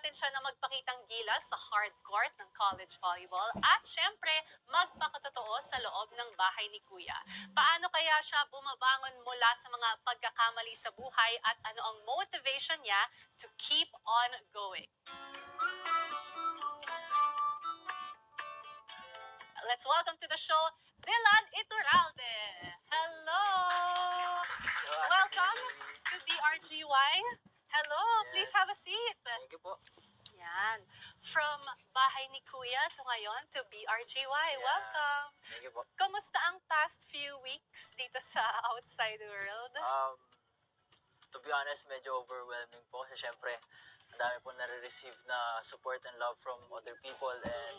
natin siya na magpakitang gilas sa hard court ng college volleyball at syempre, magpakatotoo sa loob ng bahay ni Kuya. Paano kaya siya bumabangon mula sa mga pagkakamali sa buhay at ano ang motivation niya to keep on going? Let's welcome to the show, Dylan Iturralde. Hello! Welcome to BRGY. Hello, please have a seat. Thank you po. Yan. From bahay ni Kuya to ngayon to BRGY. Welcome. Thank you po. Kamusta ang past few weeks dito sa outside world? To be honest, medyo overwhelming po kasi syempre, ang dami po nare-receive na support and love from other people and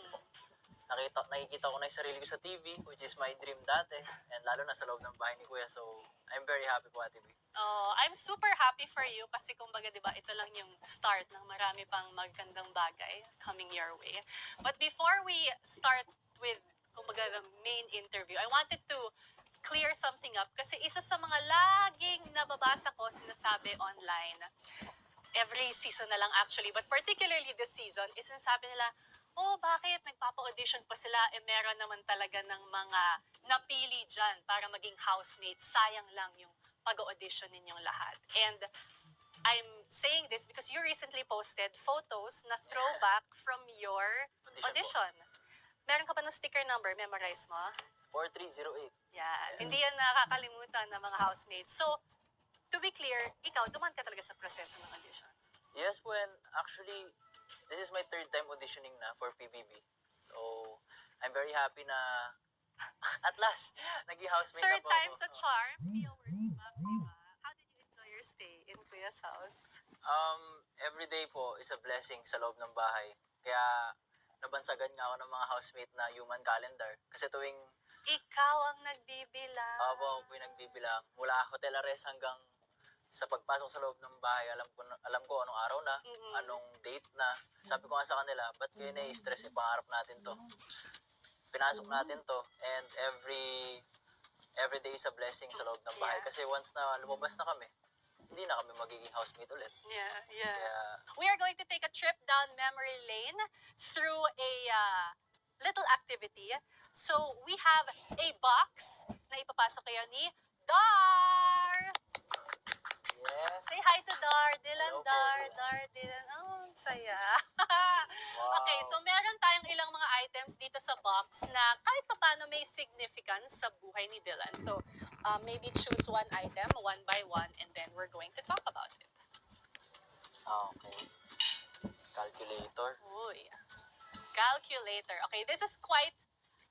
nakikita ko na yung sarili ko sa TV, which is my dream dati, and lalo na sa loob ng bahay ni Kuya, so I'm very happy po, Ate B. Oh, I'm super happy for you kasi kumbaga 'di ba ito lang yung start ng marami pang magandang bagay coming your way. But before we start with kumbaga the main interview, I wanted to clear something up kasi isa sa mga laging nababasa ko sinasabi online every season na lang actually, but particularly this season, is sinasabi nila, oh, bakit nagpapa-audition pa sila? Meron naman talaga ng mga napili dyan para maging housemate. Sayang lang yung pag-audition ninyong lahat. And I'm saying this because you recently posted photos na throwback from your audition. Meron ka pa ng sticker number? Memorize mo? 4308. Yan. Hindi yan nakakalimutan ng mga housemates. So, to be clear, ikaw, duman ka talaga sa proseso ng audition. Yes po, and actually, this is my third time auditioning na for PBB. So, I'm very happy na at last, naging housemate Third na po time's a ako. charm. Pia words back, diba? How did you enjoy your stay in Kuya's house? Every day po is a blessing sa loob ng bahay. Kaya, nabansagan nga ako ng mga housemate na human calendar. Kasi tuwing Ikaw ang nagbibilang. ako po yung nagbibilang, mula Hotel Ares hanggang sa pagpasok sa loob ng bahay, alam ko anong araw na, anong date na. Sabi ko nga sa kanila, ba't kayo na-stress? Pangarap natin to. Pinasok natin to, and every day is a blessing sa loob ng bahay. Yeah. Kasi once na lumabas na kami, hindi na kami magiging housemate ulit. Yeah. Kaya, We are going to take a trip down memory lane through a little activity. So, we have a box na ipapasok kayo ni Dar! yes. Say hi to Dar. Dylan, Hello po, Dar. Dylan. Dar, Dylan. Oh, ang saya. Wow. Okay, so meron tayong ilang mga items dito sa box na kahit paano may significance sa buhay ni Dylan. So, maybe choose one item, one by one, and then we're going to talk about it. Okay. Calculator. Uy. Calculator. Okay, this is quite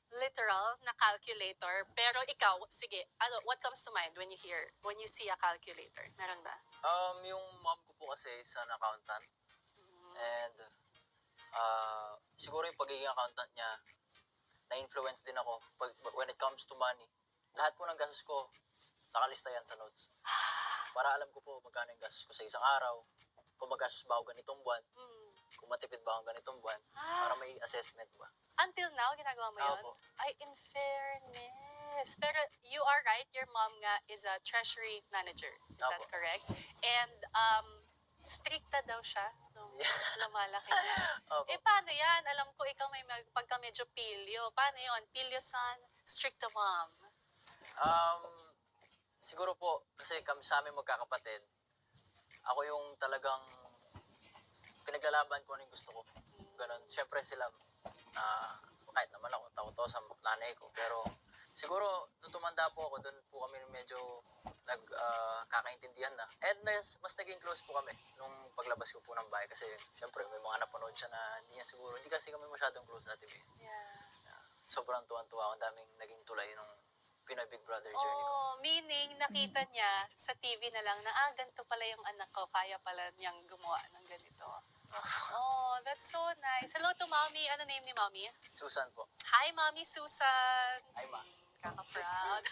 literal na calculator. Pero ikaw, sige, what comes to mind when you see a calculator? Meron ba? Yung mom ko po kasi is an accountant. And, siguro yung pagiging accountant niya, na-influence din ako when it comes to money. Lahat po ng gastos ko, nakalista yan sa notes. Para alam ko po magkano yung gastos ko sa isang araw, kung magastos ba ako ganitong buwan, kung matipid ba ako ganitong buwan, para may assessment ba. Until now, ginagawa mo yun? Opo. Ay, in fairness. Pero you are right, your mom nga is a treasury manager. Is that Opo. correct? And stricta daw siya nung lumalaki niya. Opo. Eh, paano yan? Alam ko, ikaw may pagka medyo pilyo. Paano yun? Pilyo-san, stricta mom. Siguro po, kasi kami sa amin magkakapatid, ako yung talagang pinaglalaban ko ano yung gusto ko. Ganon. Siyempre sila, kahit naman ako, takot sa nanay ko. Pero siguro, nung tumanda po ako, doon po kami medyo nagkakaintindihan na. And mas naging close po kami nung paglabas ko po ng bahay. Kasi siyempre, may mga napanood siya na hindi kasi kami masyadong close na TV. Yeah. Sobrang tuwan-tuwa ako. Ang daming naging tulay nung Pinoy Big Brother journey ko. Oh, meaning nakita niya sa TV na lang na, ganito pala yung anak ko, kaya pala niyang gumawa ng ganito. Oh, that's so nice. Hello to Mommy. Ano name ni Mommy? Susan po. Hi, Mommy Susan. Hi, Ma. Kaka-proud.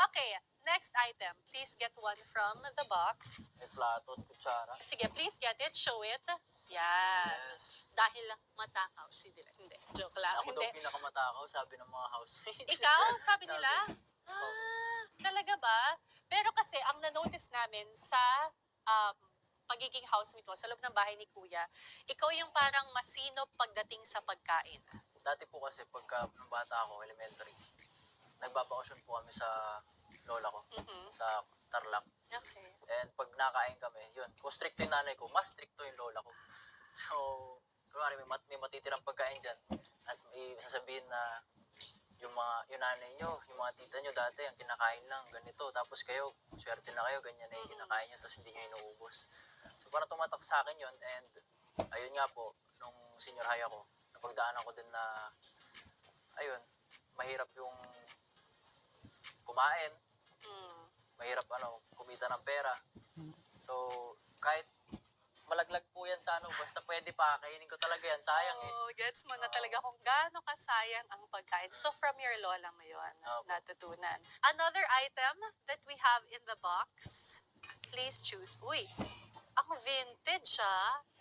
Okay, next item. Please get one from the box. May plato at kutsara. Sige, please get it. Show it. Yan. Yes. Dahil matakaw si Dylan. Hindi, joke lang. Ako daw pinakamatakaw, sabi ng mga housemates. Ikaw, sabi nila? Talaga ba? Pero kasi, ang na-notice namin sa pagiging housemate mo sa loob ng bahay ni Kuya, ikaw yung parang masinop pagdating sa pagkain. Dati po kasi pagka nung bata ako, elementary, nagbabakasyon po kami sa lola ko, sa Tarlac. Okay. And pag nakain kami, yun, kung stricto yung nanay ko, mas stricto yung lola ko. So, kunwari may matitirang pagkain dyan, at may sasabihin na yung nanay nyo, yung mga tita nyo dati, ang kinakain lang, ganito. Tapos kayo, swerte na kayo, ganyan na yung kinakain nyo, tapos hindi nyo inuubos. So, parang tumatak sa akin yun, and ayun nga po, nung senior high ako, napagdaanan ko din na, ayun, mahirap yung kumain, Mm. mahirap kumita ng pera. So, kahit malaglag po yan sa basta pwede pa, kainin ko talaga yan, sayang eh. Oh, gets mo na talaga kung gaano kasayang ang pagkain. So, from your lola mo yun, Opo. natutunan. Another item that we have in the box, please choose. Uy, ang vintage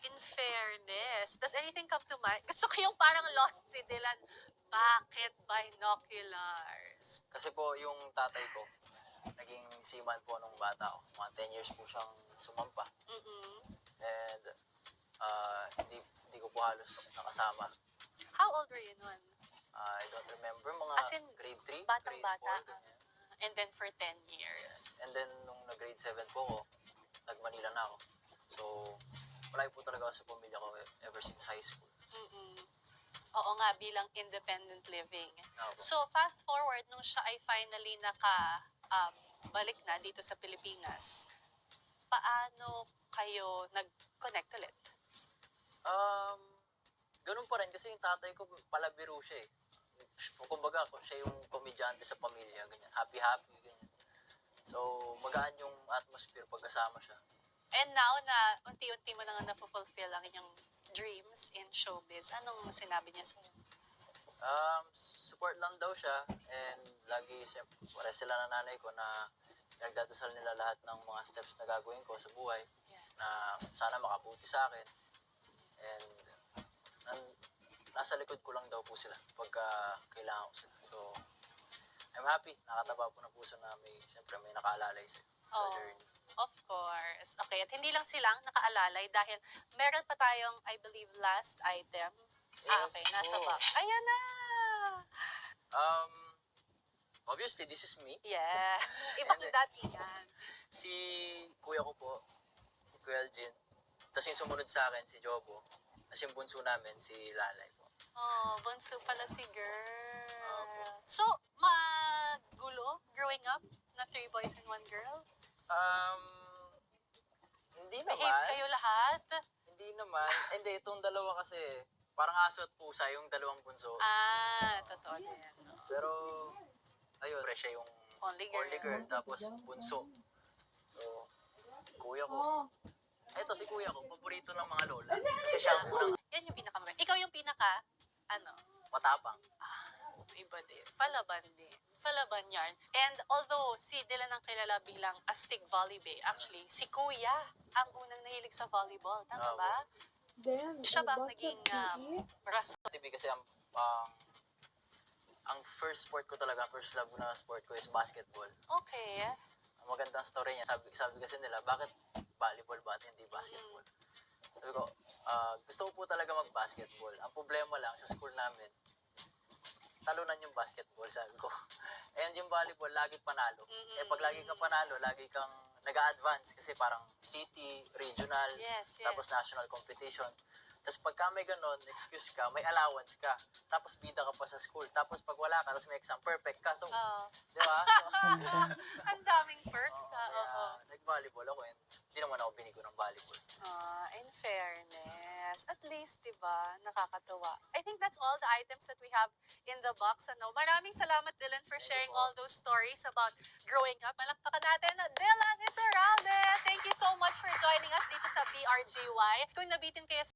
in fairness. Does anything come to mind? Gusto ko yung parang lost si Dylan. Bakit binoculars? Kasi po, yung tatay ko, naging seaman po nung bata ako. Mga 10 years po siyang sumampa. Mm-mm. And hindi ko po halos nakasama. How old were you nun? I don't remember, mga As in, grade 3, grade 4, batang-bata. ganyan. And then for 10 years. And then, nung nag-grade 7 po ako, nag-Manila na ako. So, malayo po talaga ako sa pamilya ko ever since high school. Mm-mm. Oo nga, bilang independent living. Opo. So, fast forward, nung siya ay finally balik na dito sa Pilipinas, paano kayo nag-connect ulit? Ganun pa rin kasi yung tatay ko palabiro siya eh. Kumbaga, siya yung komedyante sa pamilya, ganyan. Happy-happy, ganyan. So, magaan yung atmosphere pag kasama siya. And now na unti-unti mo nang na-fulfill ang inyong dreams in showbiz, anong sinabi niya sa'yo? Support lang daw siya, and lagi siya, pares sila na nanay ko na nagdadasal nila lahat ng mga steps na gagawin ko sa buhay, Yeah. na sana makabuti sa akin. And nasa likod ko lang daw po sila pagka kailangan ko sila. So, I'm happy. Nakataba po ng puso na siyempre may nakaalalay sa Oh. journey. Of course. Okay, at hindi lang silang nakaalalay dahil meron pa tayong, I believe, last item. Yes, Okay, nasa oo. box. Ayan na! Obviously, this is me. Yeah. Ibang And then, datingan. Si kuya ko po, si Kuya Elgin. Tapos yung sumunod sa akin, si Jobo. Tapos yung bunso namin, si Lalay po. Oh, bunso pala si girl. So, magulo growing up na 3 boys and 1 girl? Hindi Behave naman. kayo lahat? Hindi naman. Hindi, itong dalawa kasi, parang aso at pusa, yung dalawang bunso. Totoo din. Pero, ayun, siya yung Only girl. only girl, tapos bunso. So, kuya ko. Eto, si kuya ko, paborito ng mga lola. Kasi siya ang unang Yan yung pinakamaganda. Ikaw yung pinaka, matapang. iba din. Palaban din. Palaban yarn. And although si Dylan ang kilala bilang astig volleyball, actually, si Kuya ang unang nahilig sa volleyball. Tama Ah, ba? Then, Siya ba I ang bought naging that PE. rason? TV kasi ang first sport ko talaga, first love na sport ko is basketball. Okay. Ang magandang story niya, sabi kasi nila, bakit volleyball ba at hindi basketball? Sabi ko, gusto ko po talaga mag-basketball. Ang problema lang sa school namin, talunan yung basketball, sabi ko. And yung volleyball, lagi panalo. Eh pag lagi kang panalo, lagi kang nag-a-advance kasi parang city, regional, Yes, yes. tapos national competition. Tapos pagka may ganon, excuse ka, may allowance ka. Tapos bida ka pa sa school. Tapos pag wala ka, tapos may exam, perfect ka. So, Oh. di ba? Ang daming perks, Kaya oo. nag-volleyball ako and hindi naman ako binigo ng volleyball. In fairness, at least, di ba, nakakatuwa. I think that's all the items that we have in the box. Maraming salamat, Dylan, for sharing po. all those stories about growing up. Malakpakan natin, Dylan Iturralde! Thank you so much for joining us dito sa PRGY. Kung nabitin kayo